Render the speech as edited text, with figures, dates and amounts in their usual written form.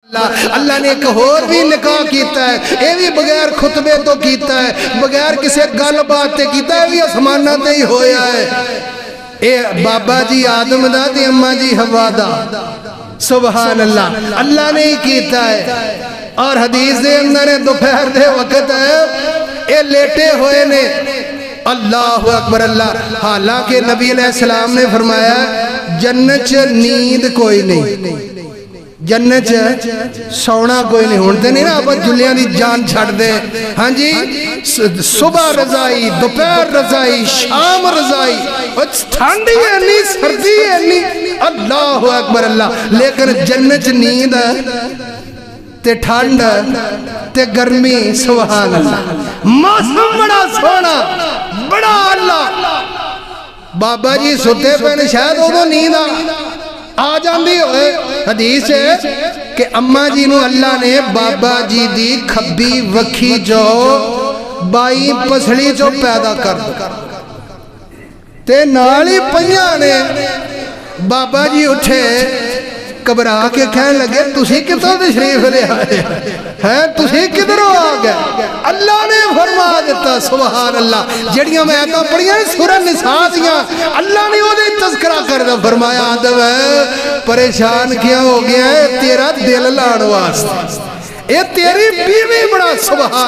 اللہ نے ایک اور بھی نکاح کیتا ہے، اے بھی بغیر خطبے تو کیتا ہے، بغیر کسی گل بات تے کیتا ہے، بھی آسمانہ تے ہی ہویا ہے۔ اے بابا جی آدم دا تے اماں جی حوا دا، سبحان اللہ، اللہ نے ہی کیتا ہے۔ اور حدیث دے اندر دوپہر دے وقت ہے اے لیٹے ہوئے نے، اللہ اکبر اللہ، حالانکہ نبی علیہ السلام نے فرمایا جنت نیند کوئی نہیں، جنت سونا کوئی نہیں، ہوندے نہیں نا آپ جلیاں دی جان چھڑ دے، ہاں جی صبح رضائی، دوپہر رضائی، شام رضائی، ٹھنڈی ہے نہیں سردی ہے نہیں، اللہ اکبر اللہ، لیکن جنت نیند تے ٹھنڈ تے گرمی، سبحان اللہ، موسم بڑا سونا، بڑا اللہ۔ بابا جی ستے پہ شاید وہ نیند آ جاندی ہوئے، حدیث ہے کہ اماں جی نو اللہ نے بابا جی دی کھبی وکھی جو بائی پسڑی جو پیدا کر تے نالی پنیاں نے، بابا جی اٹھے گھبرا کے کہنے لگے تسی کتوں تشریف لے آئے ہیں، تسی کدھروں آ گئے؟ اللہ نے فرما دیتا، سبحان اللہ، جڑیاں میں آیتاں پڑھیاں سورہ نساء دیاں، اللہ نے وہ دے تذکرہ کر دیا، فرمایا آدم ہے پریشان کیا ہو گیا ہے تیرا دل لاڑ واسطے، اے تیری بیوی بڑا، سبحان